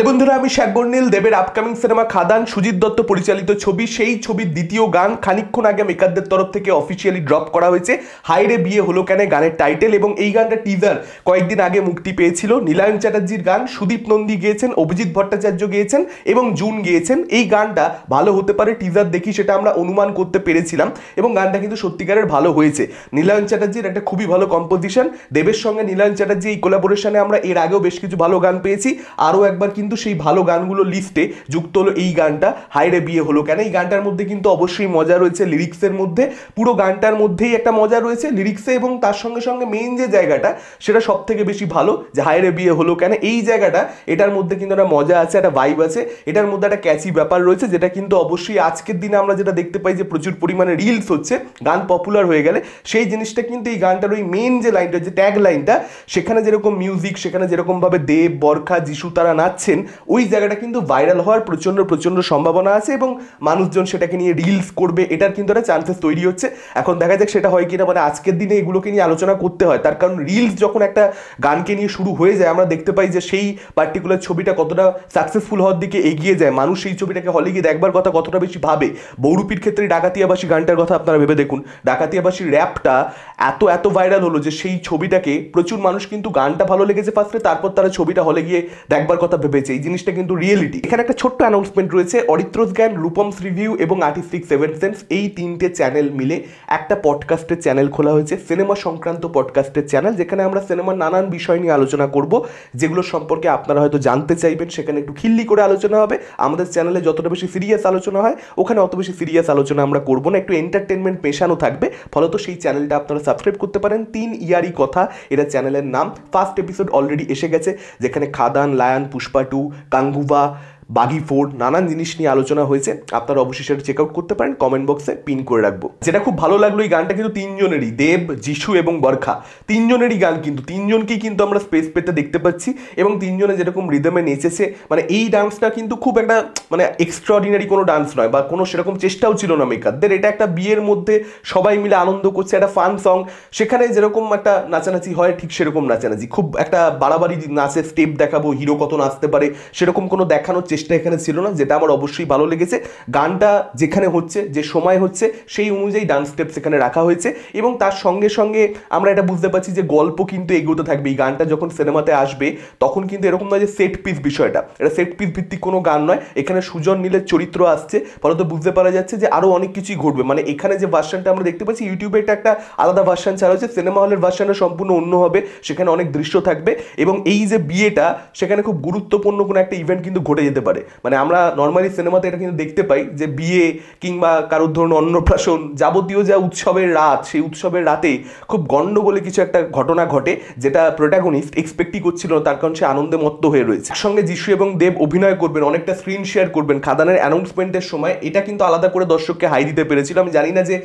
বন্ধুরা, আমি শাকবর্ণিল দেবের আপকামিং সিনেমা খাদান, সুজিত দত্ত পরিচালিত ছবি। সেই ছবির দ্বিতীয় গান খানিকক্ষণ আগে মেকারদের তরফ থেকে অফিসিয়ালি ড্রপ করা হয়েছে। হায়রে বিয়ে হলো কেন গানের টাইটেল, এবং এই গানটা টিজার কয়েকদিন আগে মুক্তি পেয়েছিল। নীলায়ন চ্যাটার্জির গান, সুদীপ নন্দী গেয়েছেন, অভিজিৎ ভট্টাচার্য গেয়েছেন এবং জুন গেয়েছেন। এই গানটা ভালো হতে পারে, টিজার দেখি সেটা আমরা অনুমান করতে পেরেছিলাম, এবং গানটা কিন্তু সত্যিকারের ভালো হয়েছে। নীলায়ন চ্যাটার্জির একটা খুবই ভালো কম্পোজিশন। দেবের সঙ্গে নীলায়ন চ্যাটার্জি এই কোলাবোরেশনে আমরা এর আগেও বেশ কিছু ভালো গান পেয়েছি। আরও একবার কিন্তু সেই ভালো গানগুলো লিস্টে যুক্ত হলো এই গানটা, হায়রে বিয়ে হলো কেন। এই গানটার মধ্যে কিন্তু অবশ্যই মজা রয়েছে লিরিক্সের মধ্যে, পুরো গানটার মধ্যেই একটা মজা রয়েছে লিরিক্সে, এবং তার সঙ্গে সঙ্গে মেইন যে জায়গাটা সেটা সব থেকে বেশি ভালো, যে হায়রে বিয়ে হলো কেন এই জায়গাটা, এটার মধ্যে কিন্তু একটা মজা আছে, একটা ভাইব আছে, এটার মধ্যে একটা ক্যাচি ব্যাপার রয়েছে, যেটা কিন্তু অবশ্যই আজকের দিনে আমরা যেটা দেখতে পাই যে প্রচুর পরিমাণে রিলস হচ্ছে, গান পপুলার হয়ে গেলে সেই জিনিসটা কিন্তু এই গানটার ওই মেইন যে লাইনটা, যে ট্যাগ লাইনটা, সেখানে যেরকম মিউজিক, সেখানে যেরকমভাবে দেব, বরখা, যিশু তারা নাচছেন, ওই জায়গাটা কিন্তু ভাইরাল হওয়ার প্রচণ্ড প্রচণ্ড সম্ভাবনা আছে, এবং মানুষজন সেটাকে নিয়ে রিলস করবে, এটার কিন্তু একটা চান্সেস তৈরি হচ্ছে। এখন দেখা যাক সেটা হয় কিনা। মানে আজকের দিনে এগুলোকে নিয়ে আলোচনা করতে হয়, তার কারণ রিলস যখন একটা গানকে নিয়ে শুরু হয়ে যায়, আমরা দেখতে পাই যে সেই পার্টিকুলার ছবিটা কতটা সাকসেসফুল হওয়ার দিকে এগিয়ে যায়, মানুষ সেই ছবিটাকে হলে গিয়ে দেখবার কথা কতটা বেশি ভাবে। বহুরূপীর ক্ষেত্রে ডাকাতিয়াবাসী গানটার কথা আপনারা ভেবে দেখুন, ডাকাতিয়াবাসীর র্যাপটা এত এত ভাইরাল হলো যে সেই ছবিটাকে প্রচুর মানুষ কিন্তু গানটা ভালো লেগেছে ফার্স্টে, তারপর তারা ছবিটা হলে গিয়ে দেখবার কথা ভেবেছে। এই জিনিসটা কিন্তু রিয়েলিটি। এখানে একটা ছোট্ট অ্যানাউন্সমেন্ট রয়েছে, অরিত্রস জ্ঞান, রূপমস রিভিউ এবং আর্টিস্টিক সেভেন সেন্স, এই তিনটে চ্যানেল মিলে একটা পডকাস্টের চ্যানেল খোলা হয়েছে, সিনেমা সংক্রান্ত পডকাস্টের চ্যানেল, যেখানে আমরা সিনেমার নানান বিষয় নিয়ে আলোচনা করব, যেগুলো সম্পর্কে আপনারা হয়তো জানতে চাইবেন। সেখানে একটু খিল্লি করে আলোচনা হবে। আমাদের চ্যানেলে যতটা বেশি সিরিয়াস আলোচনা হয়, ওখানে অত বেশি সিরিয়াস আলোচনা আমরা করবো না, একটু এন্টারটেনমেন্ট মেশানো থাকবে। ফলত সেই চ্যানেলটা আপনারা সাবস্ক্রাইব করতে পারেন। 3 ইয়ারই কথা এটা চ্যানেলের নাম। ফার্স্ট এপিসোড অলরেডি এসে গেছে, যেখানে খাদান, লায়ন, পুষ্পা 2, কাঙ্গুভা, বাগি 4 নানান জিনিস নিয়ে আলোচনা হয়েছে। আপনারা অবশ্যই সেটা চেক আউট করতে পারেন, কমেন্ট বক্সে পিন করে রাখবো। যেটা খুব ভালো লাগলো, এই গানটা কিন্তু তিনজনেরই, দেব, যিশু এবং বরখা, তিনজনেরই গান, কিন্তু তিনজনকেই কিন্তু আমরা স্পেস পেতে দেখতে পাচ্ছি, এবং তিনজনে যেরকম রিদমে নেচেছে, মানে এই ডান্সটা কিন্তু খুব একটা মানে এক্সট্রাঅর্ডিনারি কোনো ডান্স নয়, বা কোনো সেরকম চেষ্টাও ছিল না মেকারদের। এটা একটা বিয়ের মধ্যে সবাই মিলে আনন্দ করছে, একটা ফান সং, সেখানে যেরকম একটা নাচানাচি হয় ঠিক সেরকম নাচানাচি, খুব একটা বাড়াবাড়ি নাচের স্টেপ দেখাবো, হিরো কত নাচতে পারে সেরকম কোনো দেখানোর চেষ্টা এখানে ছিল না, যেটা আমার অবশ্যই ভালো লেগেছে। গানটা যেখানে হচ্ছে, যে সময় হচ্ছে, সেই অনুযায়ী ডান্স স্টেপ সেখানে রাখা হয়েছে, এবং তার সঙ্গে সঙ্গে আমরা এটা বুঝতে পারছি যে গল্প কিন্তু এগোতে থাকবে। এই গানটা যখন সিনেমাতে আসবে তখন কিন্তু এরকম নয় যে সেট পিস বিষয়টা, এটা সেট পিস ভিত্তিক কোনো গান নয়। এখানে সুজন নীলের চরিত্র আসছে, ফলত বুঝতে পারা যাচ্ছে যে আরও অনেক কিছুই ঘটবে। মানে এখানে যে ভার্সনটা আমরা দেখতে পাচ্ছি, ইউটিউবে এটা একটা আলাদা ভার্সন ছাড়া হচ্ছে, সিনেমা হলের ভার্সনটা সম্পূর্ণ অন্য হবে, সেখানে অনেক দৃশ্য থাকবে, এবং এই যে বিয়েটা, সেখানে খুব গুরুত্বপূর্ণ কোনো একটা ইভেন্ট কিন্তু ঘটে যেতে পারে। মানে আমরা নর্মালি সিনেমাতে এটা কিন্তু দেখতে পাই যে বিয়ে কিংবা কারোর ধরুন অন্নপ্রাশন, যাবতীয় যা উৎসবের রাত, সেই উৎসবের রাতে খুব গন্ডগোলে কিছু একটা ঘটনা ঘটে, যেটা প্রোটাগনিস্ট এক্সপেক্টই করছিল না, তার কারণ সে আনন্দে মত্ত হয়ে রয়েছে। সঙ্গে যিশু এবং দেব অভিনয় করবেন, অনেকটা স্ক্রিন শেয়ার করবেন খাদানের অ্যানাউন্সমেন্টের সময়। এটা কিন্তু আলাদা করে দর্শককে হাই দিতে পেরেছিল। আমি জানি না যে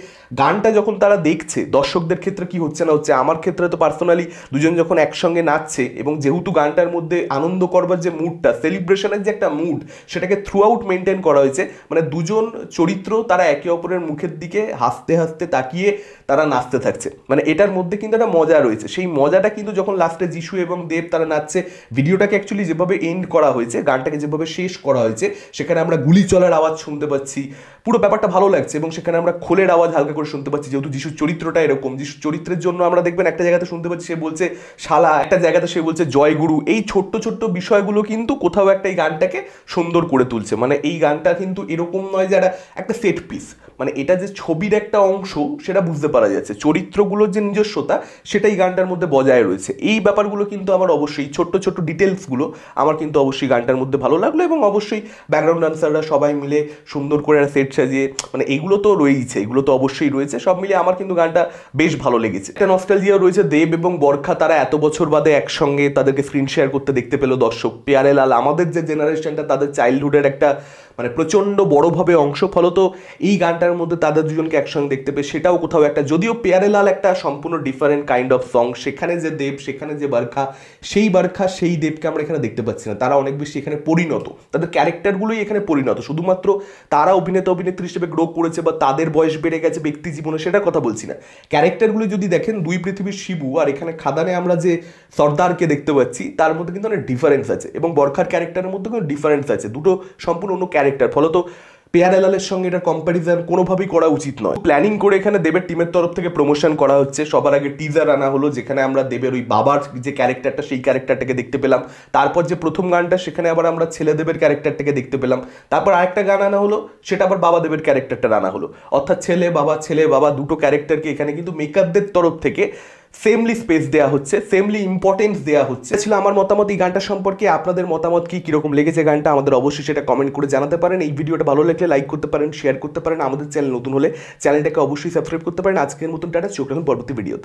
গানটা যখন তারা দেখছে দর্শকদের ক্ষেত্রে কি হচ্ছে না হচ্ছে। আমার ক্ষেত্রে তো পার্সোনালি দুজন যখন একসঙ্গে নাচছে, এবং যেহেতু গানটার মধ্যে আনন্দ করবার যে মুডটা, সেলিব্রেশনের যে একটা মুড, সেটাকে থ্রু আউট মেনটেন করা হয়েছে। মানে দুজন চরিত্র তারা একে অপরের মুখের দিকে হাসতে হাসতে তাকিয়ে তারা নাচতে থাকছে, মানে এটার মধ্যে কিন্তু একটা মজা রয়েছে। সেই মজাটা কিন্তু যখন লাস্টে যিশু এবং দেব তারা নাচছে, ভিডিওটাকে অ্যাকচুয়ালি যেভাবে এন্ড করা হয়েছে, গানটাকে যেভাবে শেষ করা হয়েছে, সেখানে আমরা গুলি চলার আওয়াজ শুনতে পাচ্ছি, পুরো ব্যাপারটা ভালো লাগছে, এবং সেখানে আমরা খোলের আওয়াজ হালকা করে শুনতে পাচ্ছি, যেহেতু যিশুর চরিত্রটা এরকম। যিশুর চরিত্রের জন্য আমরা দেখবেন একটা জায়গাতে শুনতে পাচ্ছি সে বলছে শালা, একটা জায়গাতে সে বলছে জয় গুরু। এই ছোট্ট ছোট্ট বিষয়গুলো কিন্তু কোথাও একটা এই গানটাকে সুন্দর করে তুলছে। মানে এই গানটা কিন্তু এরকম নয় যে একটা সেট পিস, মানে এটা যে ছবির একটা অংশ সেটা বুঝতে পারা যাচ্ছে, চরিত্রগুলোর যে নিজস্বতা সেটা এই গানটার মধ্যে বজায় রয়েছে। এই ব্যাপারগুলো কিন্তু আমার অবশ্যই, ছোট্ট ছোট্ট ডিটেলসগুলো আমার কিন্তু অবশ্যই গানটার মধ্যে ভালো লাগলো, এবং অবশ্যই ব্যাকগ্রাউন্ড ডান্সাররা সবাই মিলে সুন্দর করে একটা সেট সাজিয়ে, মানে এগুলো তো রয়েইছে, এগুলো তো অবশ্যই রয়েছে। সব মিলিয়ে আমার কিন্তু গানটা বেশ ভালো লেগেছে। একটা নস্টালজিয়া রয়েছে, দেব এবং বরখা তারা এত বছর বাদে একসঙ্গে তাদেরকে স্ক্রিন শেয়ার করতে দেখতে পেলো দর্শক। পেয়ারে লাল, আমাদের যে জেনারেশনটা, তাদের চাইল্ডহুডের একটা মানে প্রচণ্ড বড়োভাবে অংশ, ফলত এই গানটার মধ্যে তাদের দুজনকে একসঙ্গে দেখতে পেয়ে সেটাও কোথাও একটা, যদিও প্যারে লাল একটা সম্পূর্ণ ডিফারেন্ট কাইন্ড অফ সং, সেখানে যে দেব সেখানে যে বারখা সেই দেবকে আমরা এখানে দেখতে পাচ্ছি না। তারা অনেক বেশি এখানে পরিণত, তাদের ক্যারেক্টারগুলোই এখানে পরিণত, শুধুমাত্র তারা অভিনেতা অভিনেত্রী হিসেবে গ্রো করেছে বা তাদের বয়স বেড়ে গেছে ব্যক্তি জীবনে সেটার কথা বলছি না। ক্যারেক্টারগুলো যদি দেখেন, দুই পৃথিবীর শিবু আর এখানে খাদানে আমরা যে সর্দারকে দেখতে পাচ্ছি তার মধ্যে কিন্তু অনেক ডিফারেন্স আছে, এবং বরখার ক্যারেক্টারের মধ্যে কিন্তু ডিফারেন্স আছে, দুটো সম্পূর্ণ অন্য ক্যারেক্টার, ফলত পেয়ারে লালের সঙ্গে এটা কম্প্যারিজন কোনোভাবেই করা উচিত নয়। প্ল্যানিং করে এখানে দেবের টিমের তরফ থেকে প্রমোশন করা হচ্ছে। সবার আগে টিজার আনা হলো, যেখানে আমরা দেবের ওই বাবার যে ক্যারেক্টারটা সেই ক্যারেক্টারটাকে দেখতে পেলাম। তারপর যে প্রথম গানটা সেখানে আবার আমরা ছেলে দেবের ক্যারেক্টারটাকে দেখতে পেলাম। তারপর আরেকটা গান আনা হলো, সেটা আবার বাবা দেবের ক্যারেক্টারটা আনা হলো। অর্থাৎ ছেলে বাবা দুটো ক্যারেক্টারকে এখানে কিন্তু মেকারদের তরফ থেকে সেমলি স্পেস দেওয়া হচ্ছে, সেমলি ইম্পর্টেন্স দেওয়া হচ্ছে। ছিল আমার মতামত এই গানটা সম্পর্কে। আপনাদের মতামত কি, কিরকম লেগেছে গানটা আমাদের অবশ্যই সেটা কমেন্ট করে জানাতে পারেন। এই ভিডিওটা ভালো লাগলে লাইক করতে পারেন, শেয়ার করতে পারেন। আমাদের চ্যানেল নতুন হলে চ্যানেলটাকে অবশ্যই সাবস্ক্রাইব করতে পারেন। আজকের মতন টাটা, চোখ রাখুন পরবর্তী ভিডিওতে।